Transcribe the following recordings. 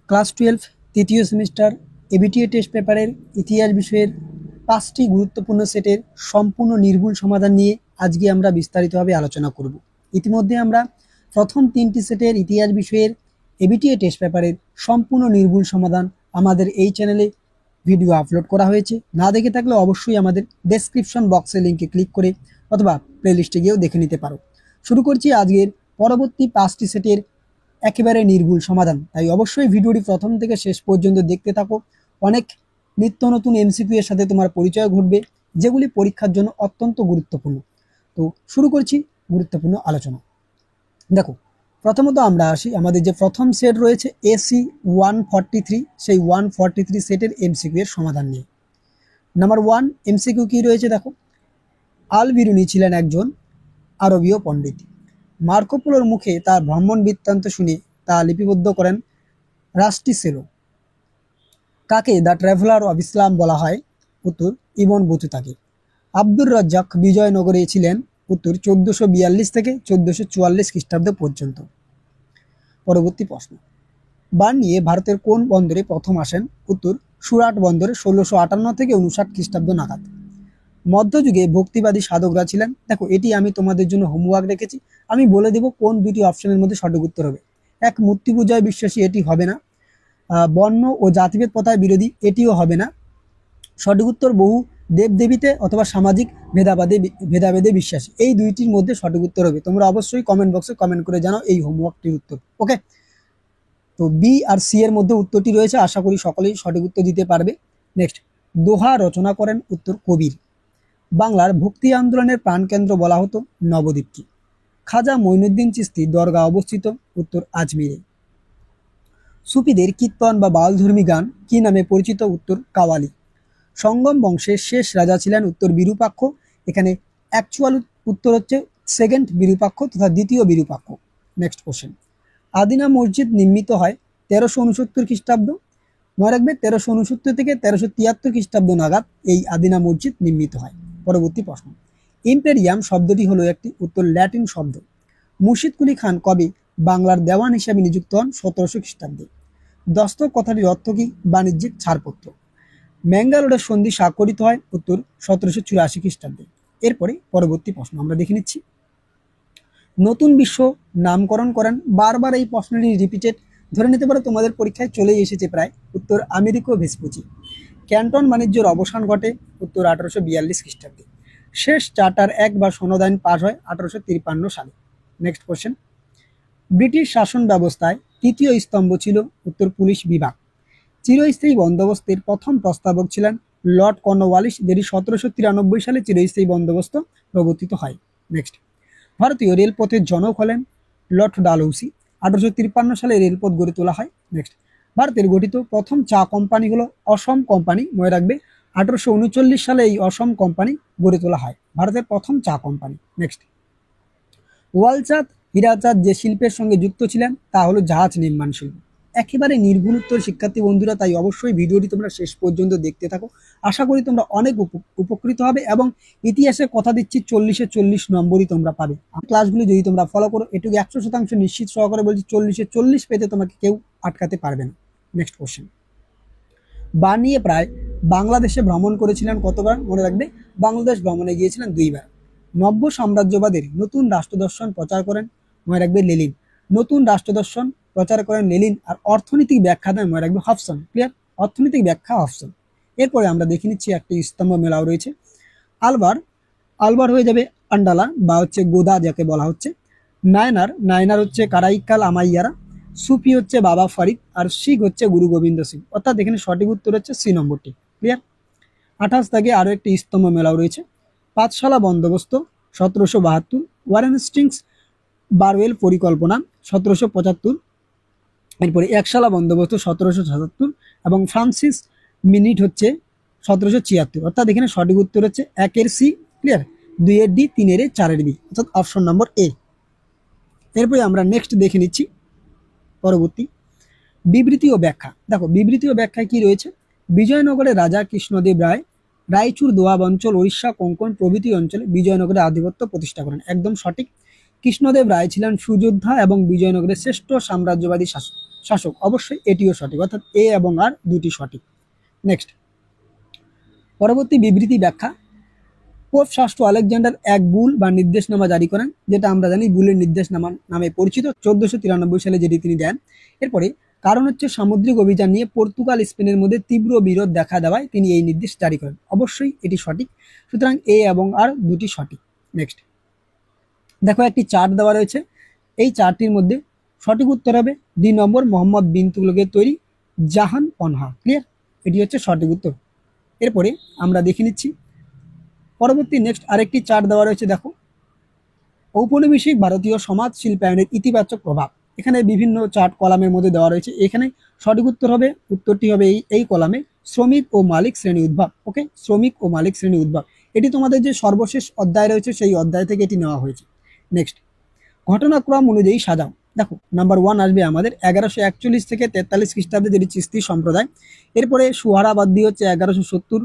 Class 12 তৃতীয় semester ABTA test পেপারের ইতিহাস বিষয়ের 5টি গুরুত্বপূর্ণ সেটের সম্পূর্ণ নির্ভুল সমাধান নিয়ে আজকে আমরা বিস্তারিতভাবে আলোচনা করব। ইতিমধ্যে আমরা প্রথম 3টি সেটের ইতিহাস বিষয়ের এবিটিএ টেস্ট পেপারের সম্পূর্ণ নির্ভুল সমাধান আমাদের এই চ্যানেলে ভিডিও আপলোড করা হয়েছে। না দেখে থাকলে অবশ্যই আমাদের ডেসক্রিপশন বক্সে লিঙ্কে ক্লিক করে অথবা প্লেলিস্টে গিয়েও দেখে নিতে পারো। শুরু করছি আজকের পরবর্তী 5টি সেটের একেবারে নির্ভুল সমাধান। তাই অবশ্যই ভিডিওটি প্রথম থেকে শেষ পর্যন্ত দেখতে থাকো। অনেক নিত্য নতুন এমসিকিউ এর সাথে তোমার পরিচয় ঘটবে, যেগুলি পরীক্ষার জন্য অত্যন্ত গুরুত্বপূর্ণ। তো শুরু করছি গুরুত্বপূর্ণ আলোচনা। দেখো, প্রথমত আমরা আসি আমাদের যে প্রথম সেট রয়েছে এসি 143, সেই 143 সেটের এমসিকিউ এর সমাধান নিয়ে। নাম্বার 1 এমসিকিউ কি রয়েছে দেখো, আল বিরুনি ছিলেন একজন আরবীয় পণ্ডিত। মার্কো পোলোর মুখে তার ভ্রমণ বৃত্তান্ত শুনে তা লিপিবদ্ধ করেন রাস্টিসেলো। কাকে দ্য ট্রাভেলার অফ ইসলাম বলা হয়? উত্তর ইবন বতুতাকে। আব্দুর রাজ্জাক বিজয়নগরে ছিলেন? উত্তর 1442 থেকে 1444 খ্রিস্টাব্দ পর্যন্ত। পরবর্তী প্রশ্ন, বান নিয়ে ভারতের কোন বন্দরে প্রথম আসেন? উত্তর সুরাট বন্দরে 1658 থেকে 59 খ্রিস্টাব্দ নাগাদ। মধ্যযুগে ভক্তিবাদী সাধকরা ছিলেন? দেখো, এটি আমি তোমাদের জন্য হোমওয়ার্ক রেখেছি। আমি বলে দেব কোন দুটি অপশনের মধ্যে সঠিক উত্তর হবে। এক, মূর্তি পূজায় বিশ্বাসী, এটি হবে না। বর্ণ ও জাতিভেদ প্রথায় বিরোধী, এটিও হবে না। সঠিক উত্তর বহু দেবদেবীতে অথবা সামাজিক ভেদাভেদে বিশ্বাসী, এই দুইটির মধ্যে সঠিক উত্তর হবে। তোমরা অবশ্যই কমেন্ট বক্সে কমেন্ট করে জানাও এই হোমওয়ার্কটির উত্তর। ওকে, তো বি আর সি এর মধ্যে উত্তরটি রয়েছে, আশা করি সকলেই সঠিক উত্তর দিতে পারবে। নেক্সট, দোহা রচনা করেন? উত্তর কবির। বাংলার ভক্তি আন্দোলনের প্রাণকেন্দ্র বলা হতো নবদ্বীপকে। খাজা মঈনুদ্দিন চিশতি দরগা অবস্থিত? উত্তর আজমিরে। সুফিদের কীর্তন বা বাউলধর্মী গান কি নামে পরিচিত? উত্তর কাওয়ালি। সঙ্গম বংশের শেষ রাজা ছিলেন? উত্তর বিরূপাক্ষ। এখানে অ্যাকচুয়াল উত্তর হচ্ছে সেকেন্ড বিরূপাক্ষ তথা দ্বিতীয় বিরূপাক্ষ। নেক্সট কোশ্চেন, আদিনা মসজিদ নির্মিত হয় 1369 খ্রিস্টাব্দ। মনে রাখবে 1369 থেকে 1373 খ্রিস্টাব্দ নাগাদ এই আদিনা মসজিদ নির্মিত হয়। পরবর্তী প্রশ্ন, ইম্পেরিয়াম শব্দটি হলো একটি? উত্তর ল্যাটিন শব্দ। মুর্শিদ কুলি খান কবে বাংলার দেওয়ান হিসাবে নিযুক্ত হন? 1700 খ্রিস্টাব্দে। দস্তক কথাটির অর্থ কি? বাণিজ্যিক ছাড়পত্র। ম্যাঙ্গালোরের সন্ধি স্বাক্ষরিত হয়? উত্তর 1784 খ্রিস্টাব্দে। এরপরে পরবর্তী প্রশ্ন আমরা দেখে নিচ্ছি, নতুন বিশ্ব নামকরণ করেন? বারবার এই প্রশ্নটি রিপিটেড, ধরে নিতে পারো তোমাদের পরীক্ষায় চলেই এসেছে প্রায়। উত্তর আমেরিকো ভেসপুচি। ক্যান্টন বাণিজ্যের অবসান ঘটে? উত্তর 1842 খ্রিস্টাব্দে। শেষ চার্টার এক বা সনদ আইন পাশ হয় 1853 সালে। নেক্সট কোশ্চেন, ব্রিটিশ শাসন ব্যবস্থায় তৃতীয় স্তম্ভ ছিল? উত্তর পুলিশ বিভাগ। চিরস্থায়ী বন্দোবস্তের প্রথম প্রস্তাবক ছিলেন লর্ড কর্নওয়ালিস, যেটি 1793 সালে চিরস্থায়ী বন্দোবস্ত প্রবর্তিত হয়। নেক্সট, ভারতীয় রেলপথের জনক হলেন লর্ড ডালহৌসি। 1853 সালে রেলপথ গড়ে তোলা হয়। নেক্সট, ভারতের গঠিত প্রথম চা কোম্পানি হলো অসম কোম্পানি। মনে রাখবে 1839 সালে এই অসম কোম্পানি গড়ে তোলা হয়, ভারতের প্রথম চা কোম্পানি। নেক্সট, ওয়ালচাঁদ হীরাচাঁদ যে শিল্পের সঙ্গে যুক্ত ছিলেন তা হলো জাহাজ নির্মাণ শিল্প। একেবারে নির্ভুল উত্তর শিক্ষার্থী বন্ধুরা, তাই অবশ্যই ভিডিওটি তোমরা শেষ পর্যন্ত দেখতে থাকো। আশা করি তোমরা অনেক উপকৃত হবে এবং ইতিহাসে কথা দিচ্ছি 40-এ 40 নম্বরই তোমরা পাবে। ক্লাসগুলি যদি তোমরা ফলো করো, এটুকু 100% নিশ্চিত সহকারে বলছি 40-এ 40 পেতে তোমাকে কেউ আটকাতে পারবে না। নেক্সট কোশ্চেন, বানিয়ে প্রায় বাংলাদেশে ভ্রমণ করেছিলেন কতবার? মনে রাখবে বাংলাদেশ ভ্রমণে গিয়েছিলেন 2 বার। নব্য সাম্রাজ্যবাদের নতুন রাষ্ট্রদর্শন প্রচার করেন? মনে রাখবে লেনিন। নতুন রাষ্ট্রদর্শন প্রচার করেন লেনিন। আর অর্থনৈতিক ব্যাখ্যা দেন? মনে রাখবে হবসন। ক্লিয়ার, অর্থনৈতিক ব্যাখ্যা হবসন। এরপরে আমরা দেখে নিচ্ছি একটি স্তম্ভ মেলাও রয়েছে। আলবার হয়ে যাবে আন্ডালা বা হচ্ছে গোদা যাকে বলা হচ্ছে। নায়নার হচ্ছে কারাইকাল আমাইয়ারা। সুফি হচ্ছে বাবা ফরিদ। আর শিখ হচ্ছে গুরু গোবিন্দ সিং। অর্থাৎ এখানে সঠিক উত্তর হচ্ছে সি নম্বরটি। ক্লিয়ার। 28 দাগে আরো একটি স্তম্ভ মেলাও রয়েছে। পাঁচশালা বন্দোবস্ত 1772। ওয়ারেন হেস্টিংস বারওয়েল পরিকল্পনা 1775। এরপরে একশালা বন্দোবস্ত 1777 এবং ফ্রান্সিস মিনিট হচ্ছে 1776। অর্থাৎ এখানে সঠিক উত্তর হচ্ছে 1-এর সি। ক্লিয়ার, 2-এর ডি, 3-এর এ, 4-এর বি, অর্থাৎ অপশন নম্বর এ। এরপরে আমরা নেক্সট দেখে নিচ্ছি পরবর্তী বিবৃতি ও ব্যাখ্যা। দেখো, বিবৃতি ও ব্যাখ্যায় কি রয়েছে? বিজয়নগরের রাজা কৃষ্ণদেব রায় রায়চুর দোয়াব অঞ্চল, উড়িষ্যা, কোঙ্কণ প্রভৃতি অঞ্চলে বিজয়নগরের আধিপত্য প্রতিষ্ঠা করেন। একদম সঠিক। কৃষ্ণদেব রায় ছিলেন সুযোদ্ধা এবং বিজয়নগরের শ্রেষ্ঠ সাম্রাজ্যবাদী শাসক। শাসক, অবশ্যই এটিও সঠিক, অর্থাৎ এ এবং আর দুটি সঠিক। নেক্সট, পরবর্তী বিবৃতি ব্যাখ্যা। পোপ ষষ্ঠ আলেকজান্ডার এক বুল বা নির্দেশনামা জারি করেন, যেটা আমরা জানি বুলের নির্দেশনামা নামে পরিচিত, 1493 সালে যেটি তিনি দেন। এরপরে কারণ হচ্ছে সামুদ্রিক অভিযান নিয়ে পর্তুগাল স্পেনের মধ্যে তীব্র বিরোধ দেখা দেওয়ায় তিনি এই নির্দেশ জারি করেন, অবশ্যই এটি সঠিক। সুতরাং এ এবং আর দুটি সঠিক। নেক্সট, দেখো একটি চার্ট দেওয়া রয়েছে, এই চার্টটির মধ্যে সঠিক উত্তর হবে 2 নম্বর, মোহাম্মদ বিন তুগলকের তৈরি জাহান পনহা। ক্লিয়ার, এটি হচ্ছে সঠিক উত্তর। এরপরে আমরা দেখে নিচ্ছি পরবর্তী নেক্সট আরেকটি চার্ট দেওয়া রয়েছে। দেখো, ঔপনিবেশিক ভারতীয় সমাজ শিল্পায়নের ইতিবাচক প্রভাব, এখানে বিভিন্ন চার্ট কলামের মধ্যে দেওয়া রয়েছে। এখানে সঠিক উত্তর হবে, উত্তরটি হবে এই কলামে শ্রমিক ও মালিক শ্রেণী উদ্ভব। ওকে, শ্রমিক ও মালিক শ্রেণী উদ্ভব, এটি তোমাদের যে সর্বশেষ অধ্যায় রয়েছে সেই অধ্যায় থেকে এটি নেওয়া হয়েছে। নেক্সট, ঘটনাক্রম অনুযায়ী সাজাও। দেখো, নাম্বার 1 আসবে আমাদের 1141 থেকে 43 খ্রিস্টাব্দে, যেটি চিস্তি সম্প্রদায়। এরপরে সুহারাবাদী হচ্ছে 1170।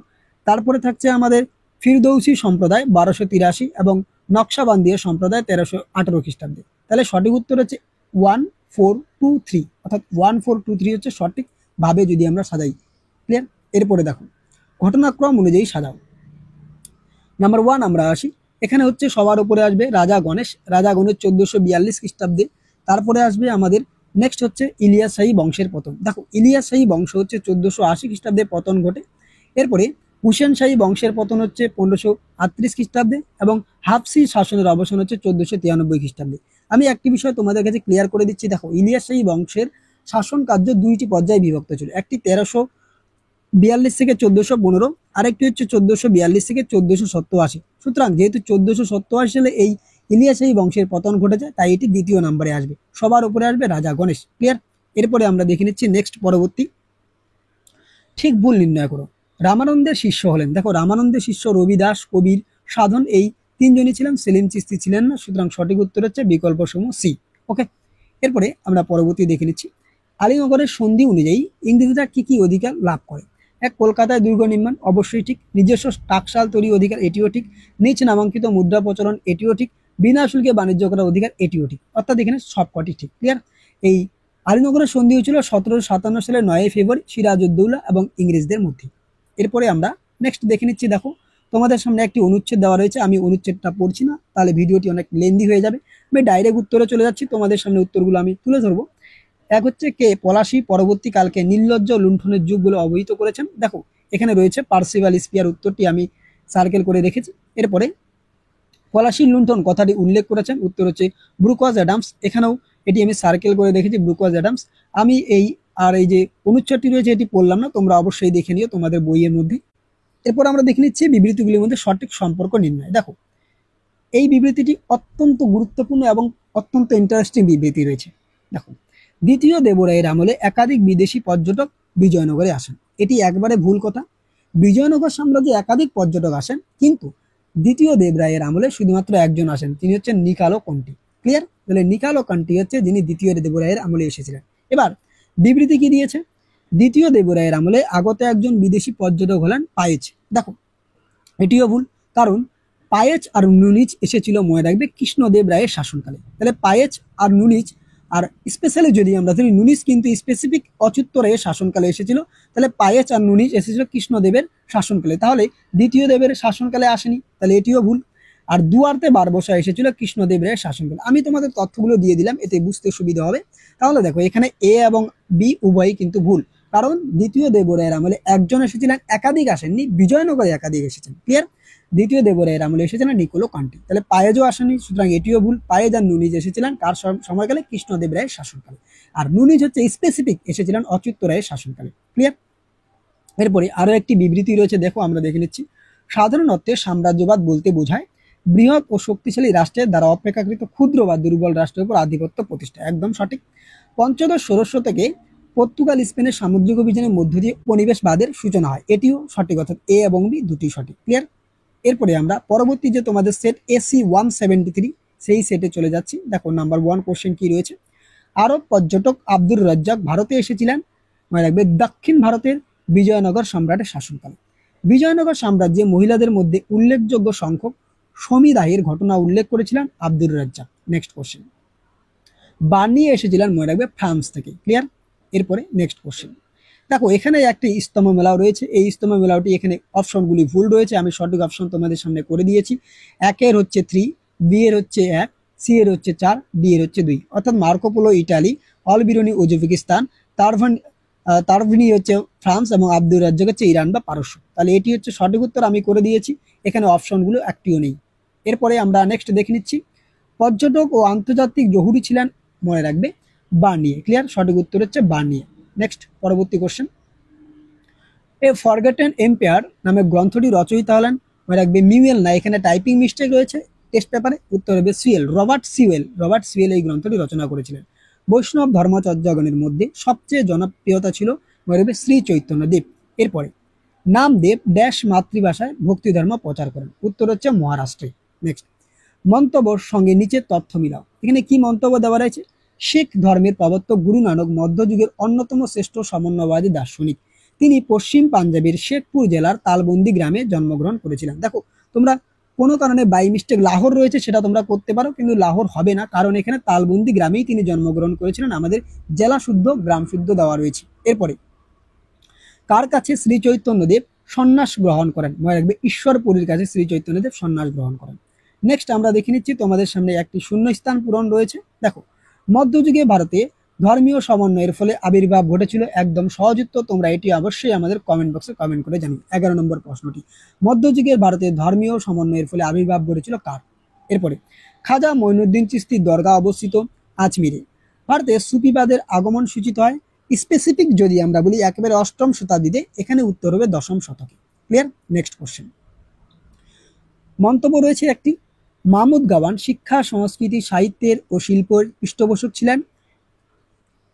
তারপরে থাকছে আমাদের ফিরদৌসি সম্প্রদায় 1283 এবং নকশাবান্দিয়া সম্প্রদায় 1318 খ্রিস্টাব্দে। তাহলে সঠিক উত্তর হচ্ছে 1423, অর্থাৎ 1423 হচ্ছে সঠিক ভাবে যদি আমরা সাজাই। ক্লিয়ার। এরপরে দেখো, ঘটনাক্রম অনুযায়ী সাজাও। নাম্বার 1 আমরা আসি, এখানে হচ্ছে সবার উপরে আসবে রাজা গণেশ। রাজা গণেশ 1442 খ্রিস্টাব্দে। তারপরে আসবে আমাদের নেক্সট হচ্ছে ইলিয়াস শাহী বংশের পতন। দেখো, ইলিয়াস শাহী বংশ হচ্ছে 1480 খ্রিস্টাব্দে পতন ঘটে। এরপরে হুসেন শাহী বংশের পতন হচ্ছে 1538 খ্রিস্টাব্দে এবং হাফসি শাসনের অবসান হচ্ছে 1493 খ্রিস্টাব্দে। আমি একটি বিষয় তোমাদের কাছে ক্লিয়ার করে দিচ্ছি। দেখো, ইলিয়াস শাহী বংশের শাসন কার্য দুইটি পর্যায়ে বিভক্ত ছিল, একটি 1342 থেকে 1415, আরেকটি হচ্ছে 1442 থেকে 1487। সুতরাং যেহেতু 1487 সালে এই ইলিয়াস শাহী বংশের পতন ঘটেছে, তাই এটি দ্বিতীয় নম্বরে আসবে, সবার উপরে আসবে রাজা গণেশ। ক্লিয়ার। এরপরে আমরা দেখে নিচ্ছি নেক্সট পরবর্তী, ঠিক ভুল নির্ণয় করো। রামানন্দের শিষ্য হলেন, দেখো রামানন্দের শিষ্য রবিদাস, কবির, সাধন, এই তিনজনই ছিলেন, সেলিম চিশতি ছিলেন না। সুতরাং সঠিক উত্তর হচ্ছে বিকল্প সমূহ সি। ওকে, এরপরে আমরা পরবর্তী দেখে নিচ্ছি, আলীনগরের সন্ধি অনুযায়ী ইংরেজরা কি কি অধিকার লাভ করে। এক, কলকাতায় দুর্গ নির্মাণ, অবশ্যই ঠিক। নিজস্ব টাকশাল তৈরি অধিকার, এটিও ঠিক। নিজ নামাঙ্কিত মুদ্রা প্রচলন, এটিও ঠিক। বিনা শুল্কে বাণিজ্য করার অধিকার, এটিও ঠিক। অর্থাৎ এখানে সবকটি ঠিক। ক্লিয়ার। এই আলীনগরের সন্ধি হয়েছিল 1757 সালের 9 ফেব্রুয়ারি সিরাজউদ্দৌলা এবং ইংরেজদের মধ্যে। এরপরে আমরা নেক্সট দেখে নিচ্ছি। দেখো, তোমাদের সামনে একটি অনুচ্ছেদ দেওয়া রয়েছে, আমি অনুচ্ছেদটা পড়ছি না, তাহলে ভিডিওটি অনেক লেন্দি হয়ে যাবে। আমি ডাইরেক্ট উত্তরে চলে যাচ্ছি, তোমাদের সামনে উত্তরগুলো আমি তুলে ধরবো। এক হচ্ছে কে পলাশী পরবর্তীকালকে নির্লজ্জ লুণ্ঠনের যুগ বলে অবহিত করেছেন। দেখো, এখানে রয়েছে পার্সিভাল স্পিয়ার, উত্তরটি আমি সার্কেল করে রেখেছি। এরপরে পলাশীর লুণ্ঠন কথাটি উল্লেখ করেছেন, উত্তর হচ্ছে ব্রুকওয়াজ অ্যাডামস, এখানেও এটি আমি সার্কেল করে রেখেছি, ব্রুকওয়াজ অ্যাডামস। আমি এই যে অনুচ্ছেদটি রয়েছে এটি পড়লাম না, তোমরা অবশ্যই দেখে নিও তোমাদের বইয়ের মধ্যে। এরপর আমরা দেখে নিচ্ছি বিবৃতিগুলির মধ্যে সঠিক সম্পর্ক নির্ণয়। দেখো, এই বিবৃতিটি অত্যন্ত গুরুত্বপূর্ণ এবং অত্যন্ত ইন্টারেস্টিং বিবৃতি রয়েছে। দেখো, দ্বিতীয় দেবরায়ের আমলে একাধিক বিদেশি পর্যটক বিজয়নগরে আসেন, এটি একবারে ভুল কথা। বিজয়নগর সাম্রাজ্যে একাধিক পর্যটক আসেন, কিন্তু দ্বিতীয় দেবরায়ের আমলে শুধুমাত্র একজন আসেন, তিনি হচ্ছেন নিকালো কন্টি। ক্লিয়ার। তাহলে নিকালো কন্টি হচ্ছে যিনি দ্বিতীয় দেবরায়ের আমলে এসেছিলেন। এবার বিবৃতি কি দিয়েছে, দ্বিতীয় দেবরায়ের আমলে আগত একজন বিদেশি পর্যটক হলেন পায়েচ। দেখো, এটিও ভুল, কারণ পায়েচ আর নুনিজ এসেছিল মনে রাখবে কৃষ্ণদেব রায়ের শাসনকালে। তাহলে পায়েচ আর নুনিজ, আর স্পেশালি যদি আমরা ধরি নুনিজ কিন্তু স্পেসিফিক অচ্যুত রায়ের শাসনকালে এসেছিল, তাহলে পায়েচ আর নুনিজ এসেছিল কৃষ্ণদেবের শাসনকালে, তাহলে দ্বিতীয় দেবের শাসনকালে আসেনি, তাহলে এটিও ভুল। আর দুয়ার্তে বারবসা এসেছিল কৃষ্ণদেব রায়ের শাসনকালে। আমি তোমাদের তথ্যগুলো দিয়ে দিলাম, এতে বুঝতে সুবিধা হবে। তাহলে দেখো, এখানে এ এবং বি উভয়ই কিন্তু ভুল, কারণ দ্বিতীয় দেবরায়ের আমলে একজন এসেছিলেন, একাধিক আসেননি, বিজয়নগরে একাধিক এসেছেন। ক্লিয়ার। দ্বিতীয় দেবরায়ের আমলে এসেছিলেন নিকোলো কান্টি, তাহলে পায়েজও আসেনি, সুতরাং এটিও ভুল। পায়েজ আর নুনিজ এসেছিলেন কার সময়কালে, কৃষ্ণদেব রায়ের শাসনকালে, আর নুনিজ হচ্ছে স্পেসিফিক এসেছিলেন অচ্যুত রায়ের শাসনকালে। ক্লিয়ার। এরপরে আরো একটি বিবৃতি রয়েছে, দেখো আমরা দেখে নিচ্ছি। সাধারণ অর্থে সাম্রাজ্যবাদ বলতে বোঝায় বৃহৎ ও শক্তিশালী রাষ্ট্রের দ্বারা অপেক্ষাকৃত ক্ষুদ্র বা দুর্বল রাষ্ট্রের উপর আধিপত্য প্রতিষ্ঠা, একদম সঠিক। পঞ্চদশ ষোড়শ থেকে পর্তুগাল স্পেনের সামুদ্রিক অভিযানের মধ্য দিয়ে উপনিবেশবাদের সূচনা হয়, এটিও সঠিক, অর্থাৎ এ এবং বি দুটি সঠিক। ক্লিয়ার। এরপরে আমরা পরবর্তী যে তোমাদের সেট AC 173 সেই সেটে চলে যাচ্ছি। দেখো, নাম্বার 1 কোশ্চেন কি রয়েছে, আরব পর্যটক আব্দুর রাজ্জাক ভারতে এসেছিলেন, মনে রাখবে দক্ষিণ ভারতের বিজয়নগর সম্রাটের শাসনকালে। বিজয়নগর সাম্রাজ্যে মহিলাদের মধ্যে উল্লেখযোগ্য সংখ্যক সমিদাহের ঘটনা উল্লেখ করেছিলেন Abdur Razzak. Next question, Bernier এসেছিলেন, মনে রাখবে ফ্রান্স থেকে। ক্লিয়ার। এরপরে নেক্সট কোশ্চেন। দেখো এখানে একটি ইস্তমা মেলাও রয়েছে, এই ইস্তমা মেলাওটি এখানে অপশনগুলি ভুল রয়েছে, আমি সঠিক অপশন তোমাদের সামনে করে দিয়েছি। একের হচ্ছে 3, বি এর হচ্ছে 1, সি এর হচ্ছে 4, ডি এর হচ্ছে 2, অর্থাৎ মার্কোপোলো ইটালি, অলবিরনি উজবেকিস্তান, তারভিনি হচ্ছে ফ্রান্স এবং আব্দুর রাজ্জাক হচ্ছে ইরান বা পারস্য। তাহলে এটি হচ্ছে সঠিক উত্তর, আমি করে দিয়েছি, এখানে অপশনগুলো একটিও নেই। এরপরে আমরা নেক্সট দেখে নিচ্ছি, পর্যটক ও আন্তর্জাতিক জহুরি ছিলেন, মনে রাখবে বার্নিয়ে। ক্লিয়ার, সঠিক উত্তর হচ্ছে বার্নিয়ে। নেক্সট পরবর্তী কোশ্চেন, এ ফরগেটেন এম্পায়ার নামে গ্রন্থটি রচয়িতা হলেন, মনে রাখবে মিউয়েল না, এখানে টাইপিং মিস্টেক রয়েছে টেস্ট পেপারে, উত্তর হবে সুয়েল, রবার্ট সুয়েল এই গ্রন্থটি রচনা করেছিলেন। বৈষ্ণব ধর্মাচার্যগণের মধ্যে সবচেয়ে জনপ্রিয়তা ছিল, মনে রাখবে শ্রী চৈতন্যদেব। এরপরে নামদেব ড্যাশ মাতৃভাষায় ভক্তি ধর্ম প্রচার করেন, উত্তর হচ্ছে মহারাষ্ট্রে। নেক্সট মন্তব্যর সঙ্গে নিচের তথ্য মিলাও, এখানে কি মন্তব্য দেওয়া রয়েছে, শিখ ধর্মের প্রবর্তক গুরু নানক মধ্যযুগের অন্যতম শ্রেষ্ঠ সমন্বয়বাদী দার্শনিক, তিনি পশ্চিম পাঞ্জাবের শেখপুর জেলার তালবন্দি গ্রামে জন্মগ্রহণ করেছিলেন। দেখো তোমরা কোনো কারণে বাই মিস্টেক লাহোর রয়েছে সেটা তোমরা করতে পারো, কিন্তু লাহোর হবে না, কারণ এখানে তালবন্দি গ্রামেই তিনি জন্মগ্রহণ করেছিলেন, আমাদের জেলা শুদ্ধ গ্রাম শুদ্ধ দেওয়া রয়েছে। এরপরে কার কাছে শ্রী চৈতন্যদেব সন্ন্যাস গ্রহণ করেন, মনে রাখবে ঈশ্বরপুরীর কাছে শ্রী চৈতন্যদেব সন্ন্যাস গ্রহণ করেন। নেক্সট আমরা দেখে নিচ্ছি, তোমাদের সামনে একটি শূন্যস্থান পূরণ রয়েছে। দেখো মধ্যযুগে ভারতে ধর্মীয় সমন্বয়ের ফলে আবির্ভাব ঘটেছিল, একদম সহজ উত্তর, তোমরা এটি অবশ্যই আমাদের কমেন্ট বক্সে কমেন্ট করে জানিও। 11 নম্বর প্রশ্নটি, মধ্যযুগের ভারতে ধর্মীয় সমন্বয়ের ফলে আবির্ভাব ঘটেছিল কার। এরপরে খাজা মঈনুদ্দিন চিশতির দরগা অবস্থিত আজমিরে। ভারতে সুফিবাদের আগমন সূচিত হয়, স্পেসিফিক যদি আমরা বলি একেবারে 8ম শতাব্দীতে, এখানে উত্তর হবে 10ম শতকে। Clear, next question. মন্তব্য রয়েছে একটি, মাহমুদ গাওয়ান শিক্ষা সংস্কৃতি সাহিত্যের ও শিল্পের পৃষ্ঠপোষক ছিলেন,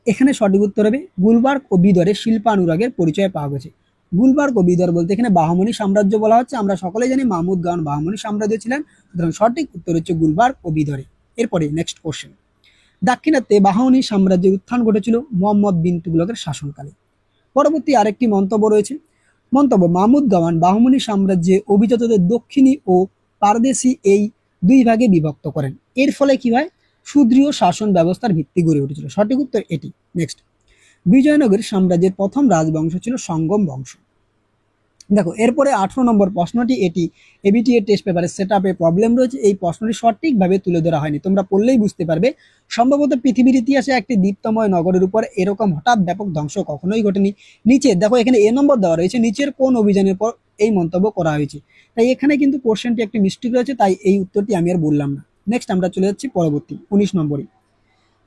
এখানে সঠিক উত্তর হবে গুলবার্গ ও বিদরের শিল্পানুরাগের পরিচয় পাওয়া গেছে। গুলবার্গ ও বিদর বলতে এখানে বাহমনি সাম্রাজ্য বলা হচ্ছে, আমরা সকলে জানি মাহমুদ গাওয়ান বাহমনি সাম্রাজ্য ছিলেন, সুতরাং সঠিক উত্তর হচ্ছে গুলবার্গ ও বিদরে। এরপরে নেক্সট কোশ্চেন, দাক্ষিণাত্যে বাহমনি সাম্রাজ্যের উত্থান ঘটেছিল মোহাম্মদ বিন তুগলকের শাসনকালে। পরবর্তী আরেকটি মন্তব্য রয়েছে, মন্তব্য, মাহমুদ গাওয়ান বাহমনি সাম্রাজ্যে অভিজাতদের দক্ষিণী ও পারদেশি এই দুই ভাগে বিভক্ত করেন, এর ফলে কি হয়, সুদৃঢ় শাসন ব্যবস্থার ভিত্তি গড়ে উঠেছিল, সঠিক উত্তর এটি। নেক্সট বিজয়নগর সাম্রাজ্যের প্রথম রাজবংশ ছিল সঙ্গম বংশ। দেখো এরপরে 18 নম্বর প্রশ্নটি, এটি এবিটিএ টেস্ট পেপারে সেট আপে প্রবলেম রয়েছে, এই প্রশ্নটি সঠিকভাবে তুলে ধরা হয়নি, তোমরা পড়লেই বুঝতে পারবে। সম্ভবত পৃথিবীর ইতিহাসে একটি দীপ্তময় নগরের উপর এরকম হঠাৎ ব্যাপক ধ্বংস কখনোই ঘটেনি। নিচে দেখো এখানে এ নম্বর দেওয়া রয়েছে, নিচের কোন অভিযানের পর এই মন্তব্য করা হয়েছে, তাই এখানে কিন্তু কোশ্চেনটি একটি মিস্টেক রয়েছে, তাই এই উত্তরটি আমি আর বললাম না। নেক্সট আমরা চলে যাচ্ছি পরবর্তী 19 নম্বরে,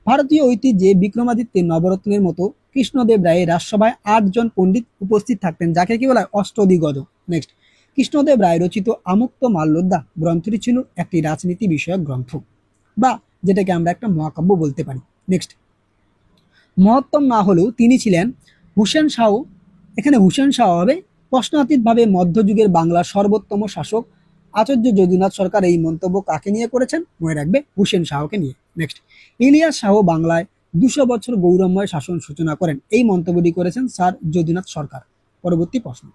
ভারতীয় ঐতিহ্যে বিক্রমাদিত্যের নবরত্নের মতো কৃষ্ণদেব রায়ের রাজসভায় 8 জন পণ্ডিত উপস্থিত থাকতেন, যাকে কি বলা হয়, অষ্টদিগজ। নেক্সট কৃষ্ণদেব রায় রচিত আমুক্ত মাল্যোদ্ধা গ্রন্থটি ছিল একটি রাজনীতি বিষয়ক গ্রন্থ, বা যেটাকে আমরা একটা মহাকাব্য বলতে পারি। নেক্সট মহত্তম না হলেও তিনি ছিলেন হুসেন শাহ, এখানে হুসেন শাহ হবে প্রশ্নাতীতভাবে মধ্যযুগের বাংলার সর্বোত্তম শাসক। আচার্য যদুনাথ সরকার এই মন্তব্য কাকে নিয়ে করেছেন, মনে রাখবে হুসেন শাহকে নিয়ে। নেক্সট ইলিয়াস শাহ বাংলায় 200 বছর গৌরবময় শাসন সূচনা করেন, এই মন্তব্যটি করেছেন স্যার যদুনাথ সরকার। পরবর্তী প্রশ্ন,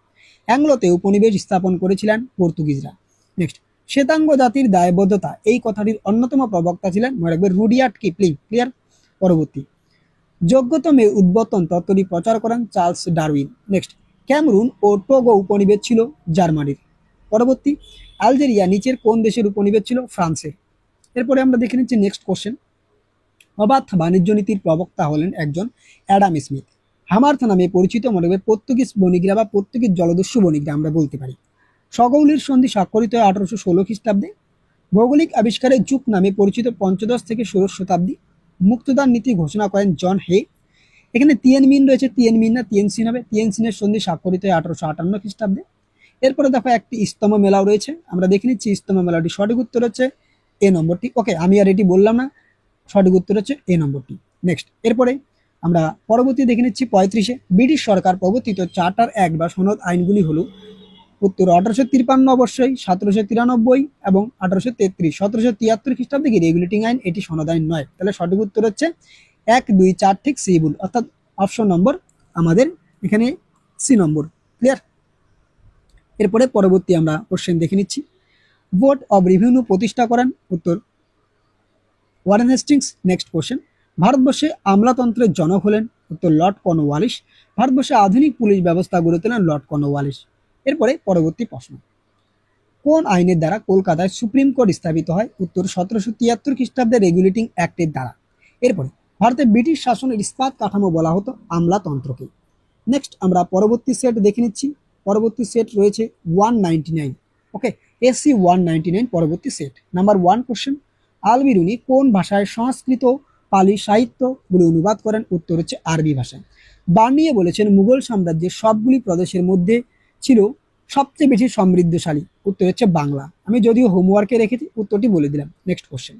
অ্যাংলোতে উপনিবেশ স্থাপন করেছিলেন পর্তুগিজরা। নেক্সট শ্বেতাঙ্গ জাতির দায়বদ্ধতা, এই কথাটির অন্যতম প্রবক্তা ছিলেন, মনে রাখবে রুডিয়ার্ড কিপলিং। ক্লিয়ার, পরবর্তী যোগ্যতম উদ্বর্তন তত্ত্বটি প্রচার করেন চার্লস ডারউইন। নেক্সট ক্যামরুন ও টোগো উপনিবেশ ছিল জার্মানির। পরবর্তী আলজেরিয়া নিচের কোন দেশের উপনিবেশ ছিল, ফ্রান্সের। এরপরে আমরা দেখে নিচ্ছি নেক্সট কোশ্চেন, অবাধ বাণিজ্য নীতির প্রবক্তা হলেন একজন অ্যাডাম স্মিথ। হামার্থ নামে পরিচিত, মনে রাখবে পর্তুগিজ বণিকরা বা পর্তুগিজ জলদস্যু বণিকরা আমরা বলতে পারি। সগৌলির সন্ধি স্বাক্ষরিত হয় 1816 খ্রিস্টাব্দে। ভৌগোলিক আবিষ্কারের যুগ নামে পরিচিত 15 থেকে 16 শতাব্দী। মুক্তদান নীতি ঘোষণা করেন জন হে। এখানে তিয়েনমিন রয়েছে, তিয়েনমিন না তিয়েনসিন হবে, তিয়েনসিনের সন্ধি স্বাক্ষরিত হয় 1858 খ্রিস্টাব্দে। এরপরে দেখো একটি ইস্তমা মেলাও রয়েছে, আমরা দেখে নিচ্ছি ইস্তমা মেলাটি, সঠিক উত্তর হচ্ছে এ নম্বরটি। ওকে, আমি আর এটি বললাম না, সঠিক উত্তর হচ্ছে এ নম্বরটি। নেক্সট এরপরে আমরা পরবর্তী দেখে নিচ্ছি 35-এ, ব্রিটিশ সরকার প্রবর্তিত চার্টার অ্যাক্ট বা সনদ আইনগুলি হলো, উত্তর 1853 অবশ্যই, 1793 এবং 1833। 1773 খ্রিস্টাব্দে কি রেগুলেটিং আইন, এটি সনদ আইন নয়, তাহলে সঠিক উত্তর হচ্ছে 1, 2, 4 ঠিক সি ভুল, অর্থাৎ অপশন নম্বর আমাদের এখানে সি নম্বর। ক্লিয়ার, এরপরে পরবর্তী আমরা কোশ্চেন দেখে নিচ্ছি, বোর্ড অব রিভিনিউ প্রতিষ্ঠা করেন, উত্তর ওয়ারেন হেস্টিংস। নেক্সট কোশ্চেন, ভারতবর্ষে আমলাতন্ত্রের জনক হলেন উত্তর লর্ড কর্নওয়ালিস। ভারতবর্ষে আধুনিক পুলিশ ব্যবস্থা গড়ে তোলেন লর্ড কর্নওয়ালিস। এরপরে পরবর্তী প্রশ্ন, কোন আইনের দ্বারা কলকাতায় সুপ্রিম কোর্ট স্থাপিত হয়? উত্তর 1773 খ্রিস্টাব্দে রেগুলেটিং অ্যাক্টের দ্বারা। এরপরে ভারতে ব্রিটিশ শাসনের ইস্পাত কাঠামো বলা হতো আমলাতন্ত্রকে। নেক্সট আমরা পরবর্তী সেট দেখে নিচ্ছি। পরবর্তী সেট রয়েছে 199। ওকে, এসসি 199 পরবর্তী সেট। নাম্বার 1 কোশ্চেন, আল বিরুনি কোন ভাষায় সংস্কৃত পালি সাহিত্যগুলি অনুবাদ করেন? উত্তর হচ্ছে আরবি ভাষায়। বার্নিয়ে বলেছেন মুঘল সাম্রাজ্যের সবগুলি প্রদেশের মধ্যে ছিল সবচেয়ে বেশি সমৃদ্ধশালী। উত্তর হচ্ছে বাংলা। আমি যদিও হোমওয়ার্কে রেখেছি, উত্তরটি বলে দিলাম। নেক্সট কোশ্চেন,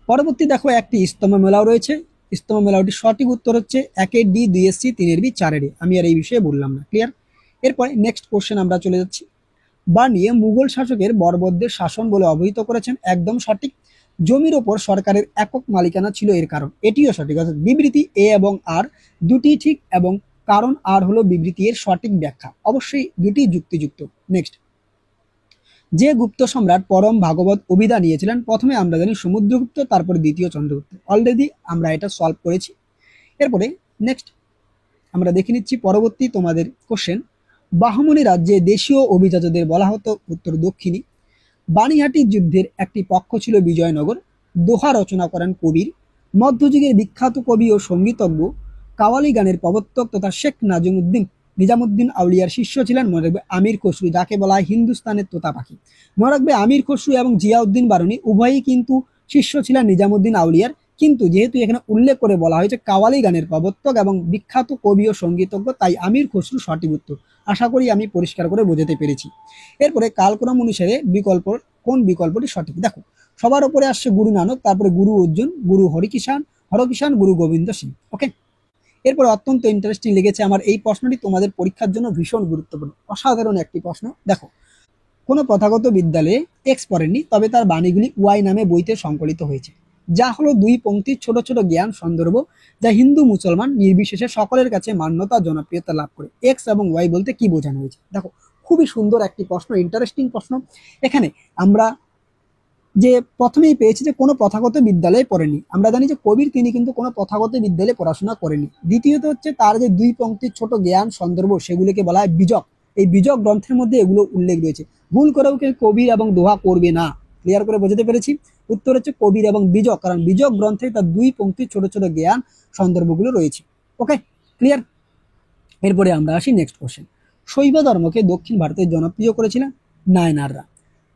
পরবর্তী দেখো একটি ইস্তম্ভ মেলাও রয়েছে। ইস্তম্ভ মেলাওটির সঠিক উত্তর হচ্ছে 1 ডি 2 সি 3 বি 4 ডি। আমি আর এই বিষয়ে বললাম না, ক্লিয়ার। এরপরে নেক্সট কোশ্চেন আমরা চলে যাচ্ছি। বার্নিয়ে মুঘল শাসকের বর্বরদের শাসন বলে অভিহিত করেছেন, একদম সঠিক। জমির ওপর সরকারের একক মালিকানা ছিল এর কারণ, এটিও সঠিক। অর্থাৎ বিবৃতি এ এবং আর দুটি ঠিক এবং কারণ আর হলো বিবৃতি এর সঠিক ব্যাখ্যা, অবশ্যই দুটি যুক্তিযুক্ত। নেক্সট, যে গুপ্ত সম্রাট পরম ভাগবত অভিধা নিয়েছিলেন? প্রথমে আমরা জানি সমুদ্রগুপ্ত, তারপরে দ্বিতীয় চন্দ্রগুপ্ত। অলরেডি আমরা এটা সলভ করেছি। এরপরে নেক্সট আমরা দেখে নিচ্ছি পরবর্তী তোমাদের কোশ্চেন, বাহমনি রাজ্যে দেশীয় অভিজাতদের বলা হতো? উত্তর দক্ষিণী। বানিহাটি যুদ্ধের একটি পক্ষ ছিল বিজয়নগর। দোহা রচনা করেন কবির। মধ্যযুগের বিখ্যাত কবি ও সঙ্গীতজ্ঞ কাওয়ালি গানের প্রবর্তক তথা শেখ নিজামুদ্দিন আউলিয়ার শিষ্য ছিলেন, মনে রাখবে, আমির খসরু, যাকে বলা হয় হিন্দুস্তানের তোতা পাখি। মনে রাখবে আমির খসরু এবং জিয়াউদ্দিন বারুনি উভয়ই কিন্তু শিষ্য ছিলেন নিজামুদ্দিন আউলিয়ার, কিন্তু যেহেতু এখানে উল্লেখ করে বলা হয়েছে কাওয়ালি গানের প্রবর্তক এবং বিখ্যাত কবি ও সঙ্গীতজ্ঞ, তাই আমির খসরু সঠিক উত্তর। আশা করি আমি পরিষ্কার করে বোঝাতে পেরেছি। এরপরে কালক্রম অনুসারে কোন বিকল্পটি সঠিক? দেখো, সবার উপরে আসছে গুরু নানক, তারপরে গুরু অর্জুন, গুরু হরকিষান, গুরু গোবিন্দ সিং। ওকে, এরপর অত্যন্ত ইন্টারেস্টিং লেগেছে আমার এই প্রশ্নটি, তোমাদের পরীক্ষার জন্য ভীষণ গুরুত্বপূর্ণ, অসাধারণ একটি প্রশ্ন। দেখো, কোনো প্রথাগত বিদ্যালয়ে এক্স পড়েননি, তবে তার বাণীগুলি ওয়াই নামে বইতে সংকলিত হয়েছে, যা হলো দুই পংক্তির ছোট ছোট জ্ঞান সন্দর্ভ, যা হিন্দু মুসলমান নির্বিশেষে সকলের কাছে মান্যতা জনপ্রিয়তা লাভ করে। এক্স এবং ওয়াই বলতে কি বোঝানো হয়েছে? দেখো, খুবই সুন্দর একটি প্রশ্ন, ইন্টারেস্টিং প্রশ্ন। এখানে আমরা যে প্রথমেই পেয়েছি যে কোনো প্রথাগত বিদ্যালয়ে পড়েনি। আমরা জানি যে কবির তিনি কিন্তু কোনো প্রথাগত বিদ্যালয়ে পড়াশোনা করেনি। দ্বিতীয়ত হচ্ছে তার যে দুই পংক্তির ছোট জ্ঞান সন্দর্ভ, সেগুলিকে বলা হয় বীজক। এই বীজক গ্রন্থের মধ্যে এগুলো উল্লেখ রয়েছে। ভুল করেও কেউ কবির এবং দোহা করবে না। ক্লিয়ার করে বোঝাতে পেরেছি? উত্তর হচ্ছে কবির এবং বীজক, কারণ বীজক গ্রন্থে তার দুই পংক্তির ছোট ছোট জ্ঞান সন্দর্ভগুলো রয়েছে। ওকে, ক্লিয়ার। এরপরে আমরা আসি নেক্সট কোশ্চেন, শৈব ধর্মকে দক্ষিণ ভারতে জনপ্রিয় করেছিলেন নায়নাররা।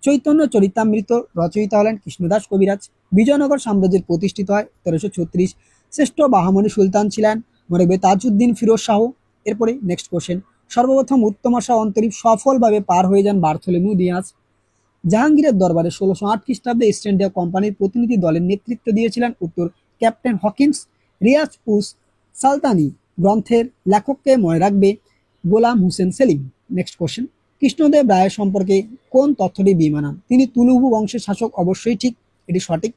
চৈতন্য চরিতামৃত রচয়িতা হলেন কৃষ্ণদাস কবিরাজ। বিজয়নগর সাম্রাজ্যের প্রতিষ্ঠিত হয় 1336। শ্রেষ্ঠ বাহামনি সুলতান ছিলেন মরবে তাজউদ্দিন ফিরোজ শাহ। এরপরে নেক্সট কোশ্চেন, সর্বপ্রথম উত্তম শাহ অন্তরীপ সফলভাবে পার হয়ে যান বার্থোলোমিউ দিয়াজ। জাহাঙ্গীরের দরবারে 1608 খ্রিস্টাব্দে ইস্ট ইন্ডিয়া কোম্পানির প্রতিনিধি দলের নেতৃত্ব দিয়েছিলেন? উত্তর ক্যাপ্টেন হকিন্স। রিয়াজ উস সালতানি গ্রন্থের লেখককে? মনে রাখবে গোলাম হোসেন সেলিম। নেক্সট কোশ্চেন, কৃষ্ণদেব রায় সম্পর্কে কোন তথ্যটি বিমানান? তিনি তুলুভু বংশের শাসক, অবশ্যই ঠিক, এটি সঠিক।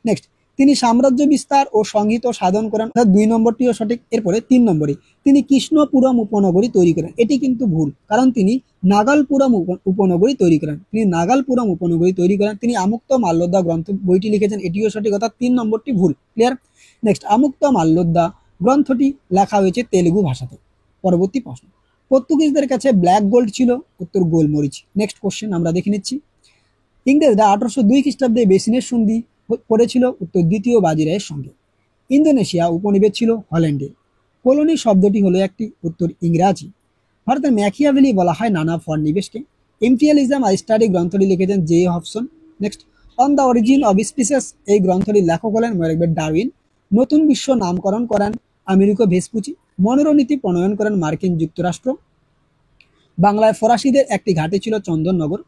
নেক্সট, তিনি সাম্রাজ্য বিস্তার ও সংহিত সাধন করেন, অর্থাৎ 2 নম্বরটিও সঠিক। এরপরে 3 নম্বরে, তিনি কৃষ্ণপুরম উপনগরী তৈরি করেন, এটি কিন্তু ভুল, কারণ তিনি নাগালপুরম উপনগরী তৈরি করেন। তিনি আমুক্ত মাল্যোদ্ধা গ্রন্থ বইটি লিখেছেন, এটিও সঠিক, অর্থাৎ 3 নম্বরটি ভুল। ক্লিয়ার। নেক্সট, আমুক্ত মাল্যোদ্ধা গ্রন্থটি লেখা হয়েছে তেলুগু ভাষাতে। পরবর্তী প্রশ্ন, পর্তুগিজদের কাছে ব্ল্যাক গোল্ড ছিল? উত্তর গোলমরিচ। নেক্সট কোশ্চেন আমরা দেখে নিচ্ছি, ইংরেজরা 1802 খ্রিস্টাব্দে বেসিনের সন্ধি করেছিল? উত্তর দ্বিতীয় বাজিরায়ের সঙ্গে। ইন্দোনেশিয়া উপনিবেশ ছিল হল্যান্ডের। কলোনি শব্দটি হলো একটি? উত্তর ইংরাজি। ভারতের ম্যাকিয়াভেলি বলা হয় নানা ফরনিবেশকে। ইম্পিরিয়ালিজম আই স্টাডি গ্রন্থটি লিখেছেন J Hobson. Next, on the origin of species এই গ্রন্থটির লেখক হলেন মনে রাখবেন ডারউইন। নতুন বিশ্ব নামকরণ করেন আমেরিকো ভেসপুচি। মনোরনীতি প্রণয়ন করেন মার্কিন যুক্তরাষ্ট্র। বাংলায় ফরাসিদের একটি ঘাঁটি ছিল চন্দননগর।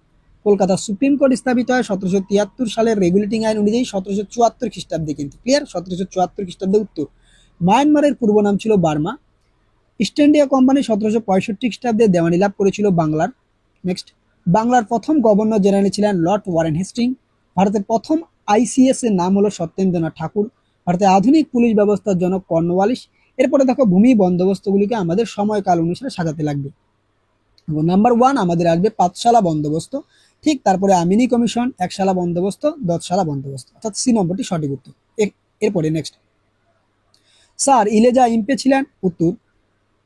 কলকাতা সুপ্রিম কোর্ট স্থাপিত হয় 1773 সালের রেগুলেটিং আইন অনুযায়ী 1774 খ্রিস্টাব্দে, কিন্তু ক্লিয়ার, 1774 খ্রিস্টাব্দে উত্তর। মায়ানমারের পূর্ব নাম ছিল বার্মা। ইস্ট ইন্ডিয়া কোম্পানি 1765 খ্রিস্টাব্দে দেওয়ানি লাভ করেছিল বাংলার। নেক্সট, বাংলার প্রথম গভর্নর জেনারেল ছিলেন লর্ড ওয়ারেন হেস্টিং। ভারতের প্রথম আইসিএস এর নাম হলো সত্যেন্দ্রনাথ ঠাকুর। ভারতের আধুনিক পুলিশ ব্যবস্থার জনক কর্নওয়ালিস। এরপরে দেখো ভূমি বন্দোবস্তগুলিকে আমাদের সময়কাল অনুসারে সাজাতে লাগবে। নাম্বার 1 আমাদের আসবে পাঁচশালা বন্দোবস্ত, ঠিক তারপরে আমিনি কমিশন, একশালা বন্দোবস্ত, 10 শালা বন্দোবস্ত, অর্থাৎ সি নম্বরটি সঠিক উত্তর। এরপরে নেক্সট, স্যার ইলেজা ইম্পে ছিলেন উত্তর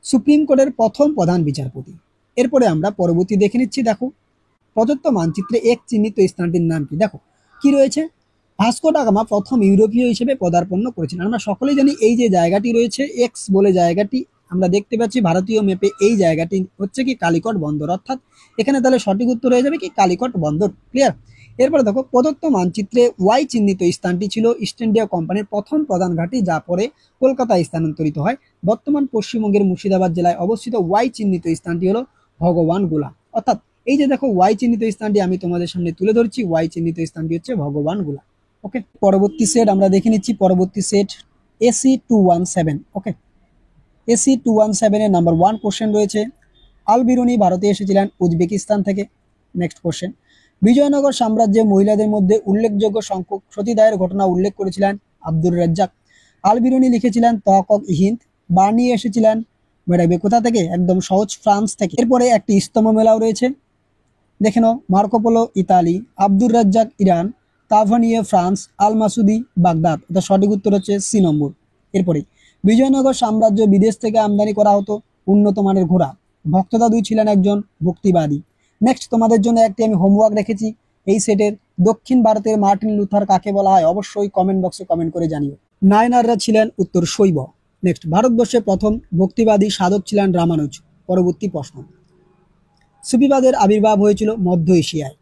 সুপ্রিম কোর্টের প্রথম প্রধান বিচারপতি। এরপরে আমরা পরবর্তী দেখে নিচ্ছি। দেখো প্রদত্ত মানচিত্রে এক চিহ্নিত স্থানটির নাম কি? দেখো কি রয়েছে, ভাস্কো ডা গামা প্রথম ইউরোপীয় হিসেবে পদার্পণ করেছিলেন। আমরা সকলেই জানি এই যে জায়গাটি রয়েছে এক্স বলে জায়গাটি আমরা দেখতে পাচ্ছি ভারতীয় ম্যাপে, এই জায়গাটি হচ্ছে কি কালিকট বন্দর, অর্থাৎ এখানে তাহলে সঠিক উত্তর হয়ে যাবে কি কালিকট বন্দর। ক্লিয়ার? এরপরে দেখো প্রদত্ত মানচিত্রে ওয়াই চিহ্নিত স্থানটি ছিল ইস্ট ইন্ডিয়া কোম্পানির প্রথম প্রধান ঘাঁটি, যা পরে কলকাতায় স্থানান্তরিত হয়। বর্তমান পশ্চিমবঙ্গের মুর্শিদাবাদ জেলায় অবস্থিত ওয়াই চিহ্নিত স্থানটি হলো ভগবান গোলা। অর্থাৎ এই যে দেখো ওয়াই চিহ্নিত স্থানটি আমি তোমাদের সামনে তুলে ধরছি, ওয়াই চিহ্নিত স্থানটি হচ্ছে ভগবান গোলা। ওকে, পরবর্তী সেট আমরা দেখে নিচ্ছি। পরবর্তী সেট AC-217। ওকে, AC-217 এর নাম্বার 1 কোশ্চেন রয়েছে, আল বিরুনি ভারতে এসেছিলেন উজবেকিস্তান থেকে। নেক্সট কোশ্চেন, বিজয়নগর সাম্রাজ্যে মহিলাদের মধ্যে উল্লেখযোগ্য সংখ্যক সতীদাহের ঘটনা উল্লেখ করেছিলেন আব্দুর রাজ্জাক। আল বিরুনি লিখেছিলেন তহকক হিন্দ। বার্নি এসেছিলেন বেড়াবে কোথা থেকে? একদম সহজ, ফ্রান্স থেকে। এরপরে একটি ইস্তম্ভ মেলাও রয়েছে, দেখে নাও, Marco Polo Italy, Abdur Razzaq Iran, Tavernier France, Al Masudi Baghdad. এটা সঠিক উত্তর হচ্ছে সি নম্বর। এরপরে বিজয়নগর সাম্রাজ্য বিদেশ থেকে আমদানি করা হতো উন্নত মানের ঘোড়া। ভক্তদাদু ছিলেন একজন ভক্তিবাদী। নেক্সট তোমাদের জন্য একটি আমি হোমওয়ার্ক রেখেছি এই সেটের, দক্ষিণ ভারতের মার্টিন লুথার কাকে বলা হয়? অবশ্যই কমেন্ট বক্সে কমেন্ট করে জানিও। নায়নাররা ছিলেন উত্তর শৈব। নেক্সট, ভারতবর্ষে প্রথম ভক্তিবাদী সাধক ছিলেন রামানুজ। পরবর্তী প্রশ্ন, সুফিবাদের আবির্ভাব হয়েছিল মধ্য এশিয়ায়।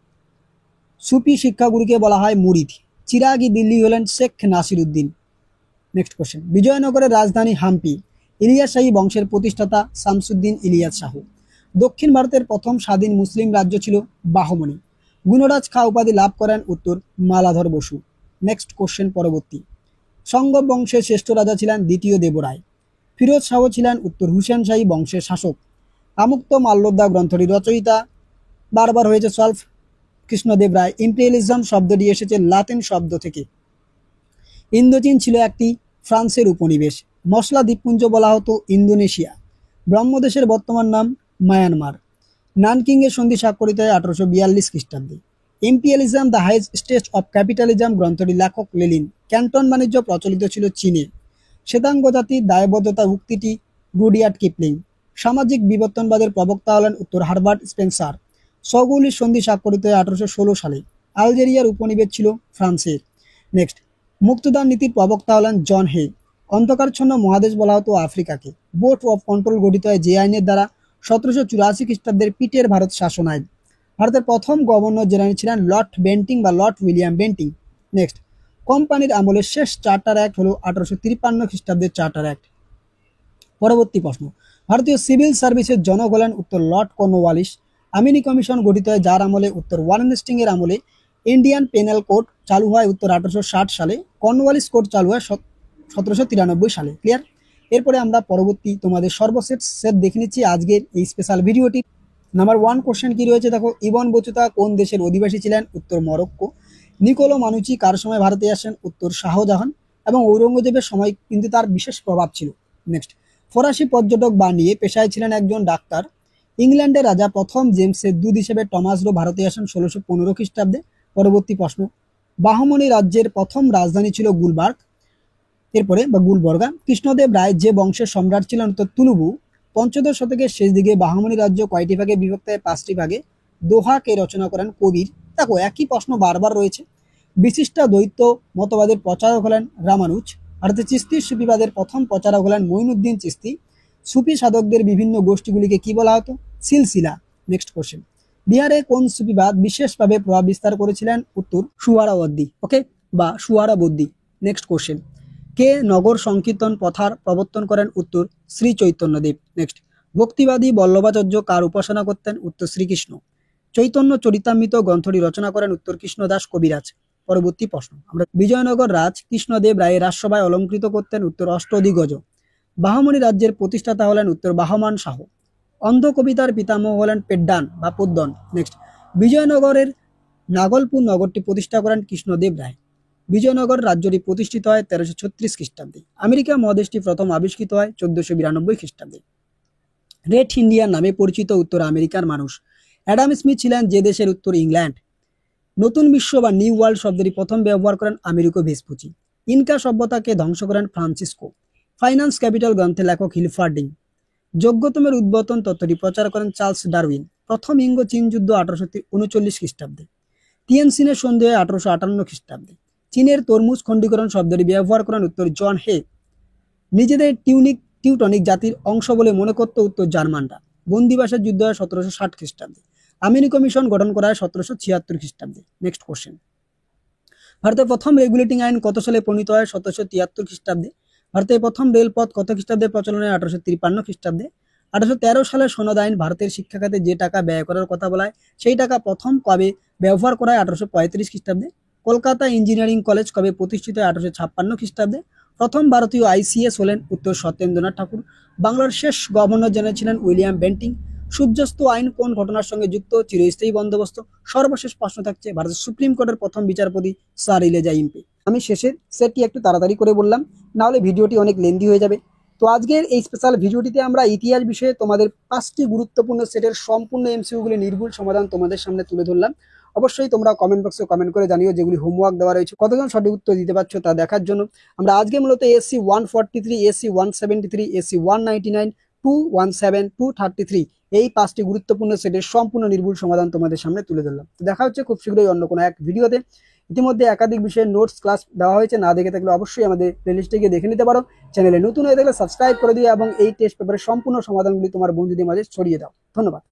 সুফি শিক্ষাগুরুকে বলা হয় মুরিদ। চিরাগি দিল্লি হলেন শেখ নাসির উদ্দিন। নেক্সট কোশ্চেন, বিজয়নগরের রাজধানী হাম্পি। ইলিয়াস শাহী বংশের প্রতিষ্ঠাতা শামসুদ্দিন ইলিয়াস শাহ। দক্ষিণ ভারতের প্রথম স্বাধীন মুসলিম রাজ্য ছিল বাহমনি। গুণরাজ খাঁ উপাধি লাভ করেন উত্তর মালাধর বসু। নেক্সট কোশ্চেন পরবর্তী, সঙ্গ বংশের শ্রেষ্ঠ রাজা ছিলেন দ্বিতীয় দেবরায়। ফিরোজ শাহ ছিলেন উত্তর হুসেন শাহী বংশের শাসক। আমুক্ত মাল্যোদ্ধা গ্রন্থটির রচয়িতা বারবার হয়েছে সলভ কৃষ্ণদেব রায়। ইম্পেরিয়ালিজম শব্দটি এসেছে লাতিন শব্দ থেকে। ইন্দোচীন ছিল একটি ফ্রান্সের উপনিবেশ। মশলা দ্বীপপুঞ্জ বলা হতো ইন্দোনেশিয়া। ব্রহ্মদেশের বর্তমান নাম মায়ানমার। নানকিংয়ের সন্ধি স্বাক্ষরিত হয় 1842 খ্রিস্টাব্দে। Imperialism the highest stage of capitalism গ্রন্থটির লেখক লেনিন। ক্যান্টন বাণিজ্য প্রচলিত ছিল চীনে। শ্বেতাঙ্গ জাতির দায়বদ্ধতা উক্তিটি রুডিয়ার্ড কিপলিং। সামাজিক বিবর্তনবাদের প্রবক্তা হলেন উত্তর হারবার্ট স্পেন্সার। সগুলির সন্ধি স্বাক্ষরিত হয় 1816 সালে। আলজেরিয়ার উপনিবেশ ছিল ফ্রান্সের। নেক্সট, মুক্তদান নীতির প্রবক্তা হলেন জন হে। অন্ধকারচ্ছন্ন মহাদেশ বলা হতো আফ্রিকাকে। বোর্ড অফ কন্ট্রোল গঠিত হয় যে আইনের দ্বারা 1784 খ্রিস্টাব্দের পিটের ভারত শাসন আইন। ভারতের প্রথম গভর্নর জেনারেল ছিলেন লর্ড বেন্টিং বা লর্ড উইলিয়াম বেন্টিং। নেক্সট, কোম্পানির আমলের শেষ চার্টার অ্যাক্ট হলো 1853 খ্রিস্টাব্দের চার্টার অ্যাক্ট। পরবর্তী প্রশ্ন, ভারতীয় সিভিল সার্ভিসের জনক হলেন উত্তর লর্ড কর্নওয়ালিস। আমিনি কমিশন গঠিত হয় যার আমলে? উত্তর ওয়ারেন হেস্টিং এর আমলে। ইন্ডিয়ান পেনাল কোড চালু হয় উত্তর 1860 সালে। কর্নওয়ালিস কোড চালু হয় 1793 সালে। ক্লিয়ার? এরপরে আমরা পরবর্তী তোমাদের সর্বশেষ সেট দেখে নিচ্ছি আজকের এই স্পেশাল ভিডিওটি। নাম্বার 1 কোশ্চেন কি রয়েছে দেখো, ইবন বতুতা কোন দেশের অধিবাসী ছিলেন? উত্তর মরক্কো। নিকোলো মানুচি কার সময় ভারতে আসেন? উত্তর শাহজাহান এবং ঔরঙ্গজেবের সময় কিন্তু তার বিশেষ প্রভাব ছিল। নেক্সট, ফরাসি পর্যটক বানিয়ে পেশায় ছিলেন একজন ডাক্তার। ইংল্যান্ডের রাজা প্রথম জেমসের দূত হিসেবে টমাস রো ভারতে আসেন 1615 খ্রিস্টাব্দে। পরবর্তী প্রশ্ন, বাহমনি রাজ্যের প্রথম রাজধানী ছিল গুলবার্গ। এরপরে বা গুলবর্গা। কৃষ্ণদেব রায় যে বংশের সম্রাট ছিলেন উত্তর তুলুবু। পঞ্চদশ শতকের শেষ দিকে বাহমনি রাজ্য কয়টি ভাগে বিভক্ত হয়? 5টি ভাগে। দোহাকে রচনা করেন কবির। দেখো একই প্রশ্ন বারবার রয়েছে। বিশিষ্ট দ্বৈত মতবাদের প্রচারক হলেন রামানুজ। ভারতে চিস্তি সুফিবাদের প্রথম প্রচারক হলেন মঈনুদ্দিন চিস্তি। সুফি সাধকদের বিভিন্ন গোষ্ঠীগুলিকে কি বলা হতো? সিলসিলা। নেক্সট কোশ্চেন, বিহারে কোন সুফিবাদ বিশেষভাবে প্রভাব বিস্তার করেছিলেন? উত্তর সুয়ারাবদ্দী। ওকে, বা সুয়ারাবদ্দী। নেক্সট কোশ্চেন, কে নগর সংকীর্তন প্রথার প্রবর্তন করেন? উত্তর শ্রী চৈতন্যদেব। নেক্সট, ভক্তিবাদী বল্লভাচার্য কার উপাসনা করতেন? উত্তর শ্রীকৃষ্ণ। চৈতন্য চরিতামৃত গ্রন্থটি রচনা করেন উত্তর কৃষ্ণদাস কবিরাজ। পরবর্তী প্রশ্ন, আমরা বিজয়নগর রাজ কৃষ্ণদেব রায়ের রাজসভায় অলঙ্কৃত করতেন? উত্তর অষ্টদিগজ। বাহমনি রাজ্যের প্রতিষ্ঠাতা হলেন উত্তর বাহমান শাহ। অন্ধ কবিতার পিতামহ হলেন পেড্ডান বা পোদ্দন। নেক্সট, বিজয়নগরের নাগলপুর নগরটি প্রতিষ্ঠা করেন কৃষ্ণদেব রায়। বিজয়নগর রাজ্যটি প্রতিষ্ঠিত হয় 1336 খ্রিস্টাব্দে। আমেরিকা মহাদেশটি প্রথম আবিষ্কৃত হয় 1492 খ্রিস্টাব্দে। রেড ইন্ডিয়ান নামে পরিচিত উত্তর আমেরিকার মানুষ। অ্যাডাম স্মিথ ছিলেন যে দেশের? উত্তর ইংল্যান্ড। নতুন বিশ্ব বা নিউ ওয়ার্ল্ড শব্দটি প্রথম ব্যবহার করেন আমেরিকো ভেসপুচি। ইনকা সভ্যতাকে ধ্বংস করেন ফ্রান্সিসকো। ফাইন্যান্স ক্যাপিটাল গ্রন্থের লেখক হিলফার্ডিং। যোগ্যতমের উদ্বোধন তত্ত্বটি প্রচার করেন চার্লস ডারউইন। প্রথম ইঙ্গ চীন যুদ্ধ 1839 খ্রিস্টাব্দে। তিয়ানসিনের সন্ধি হয় 1858 খ্রিস্টাব্দে। চীনের তরমুজ খণ্ডীকরণ শব্দটি ব্যবহার করেন উত্তর জন হে। নিজেদের টিউটনিক জাতির অংশ বলে মনে করত উত্তর জার্মানরা। বন্দিবাসের যুদ্ধ হয় 1760 খ্রিস্টাব্দে। আমিনি কমিশন গঠন করা হয় 1776 খ্রিস্টাব্দে। Next question. ভারতের প্রথম রেগুলেটিং আইন কত সালে প্রণীত হয়? 1773 খ্রিস্টাব্দে। ভারতের প্রথম রেলপথ কত খ্রিস্টাব্দে প্রচলন হয়? 1853 খ্রিস্টাব্দে। 1813 সালের সনদ আইন ভারতের শিক্ষা খাতে যে টাকা ব্যয় করার কথা বলা হয় সেই টাকা প্রথম কবে ব্যবহার করা হয়? 1835 খ্রিস্টাব্দে। কলকাতা ইঞ্জিনিয়ারিং কলেজ কবে প্রতিষ্ঠিত হয়? 1856 খ্রিস্টাব্দে। প্রথম ভারতীয় আইসিএস হলেন উত্তর সত্যেন্দ্রনাথ ঠাকুর। বাংলার শেষ গভর্নর জেনারেল ছিলেন উইলিয়াম বেন্টিং। সূর্যাস্ত আইন কোন ঘটনার সঙ্গে যুক্ত? চিরস্থায়ী বন্দোবস্ত। সর্বশেষ প্রশ্ন থাকছে, ভারতের সুপ্রিম কোর্টের প্রথম বিচারপতি স্যার ইলেজা ইম্পে। আমি শেষের সেটটি একটু তাড়াতাড়ি করে বললাম, না হলে ভিডিওটি অনেক লেন্দি হয়ে যাবে। তো আজকের এই স্পেশাল ভিডিওটিতে আমরা ইতিহাস বিষয়ে তোমাদের 5টি গুরুত্বপূর্ণ সেটের সম্পূর্ণ এমসিকিউগুলি নির্ভুল সমাধান তোমাদের সামনে তুলে ধরলাম। অবশ্যই তোমরা কমেন্ট বক্সে কমেন্ট করে জানিও যেগুলি হোমওয়ার্ক দেওয়া রয়েছে কতজন সঠিক উত্তর দিতে পারছো তা দেখার জন্য। আমরা আজকে মূলত এসসি 143, এসসি 173, এসসি 199, 217, 233 এই 5টি গুরুত্বপূর্ণ সেটের সম্পূর্ণ নির্ভুল সমাধান তোমাদের সামনে তুলে ধরলাম। তো দেখা হচ্ছে খুব শীঘ্রই অন্য কোনো এক ভিডিওতে। ইতিমধ্যে একাধিক বিষয়ের নোটস ক্লাস দেওয়া হয়েছে, না দেখে থাকলে অবশ্যই আমাদের প্লেলিস্টে গিয়ে দেখে নিতে পারো। চ্যানেলে নতুন হয়ে থাকলে সাবস্ক্রাইব করে দিও এবং এই টেস্ট পেপারের সম্পূর্ণ সমাধানগুলি তোমার বন্ধুদের মাঝে ছড়িয়ে দাও। ধন্যবাদ।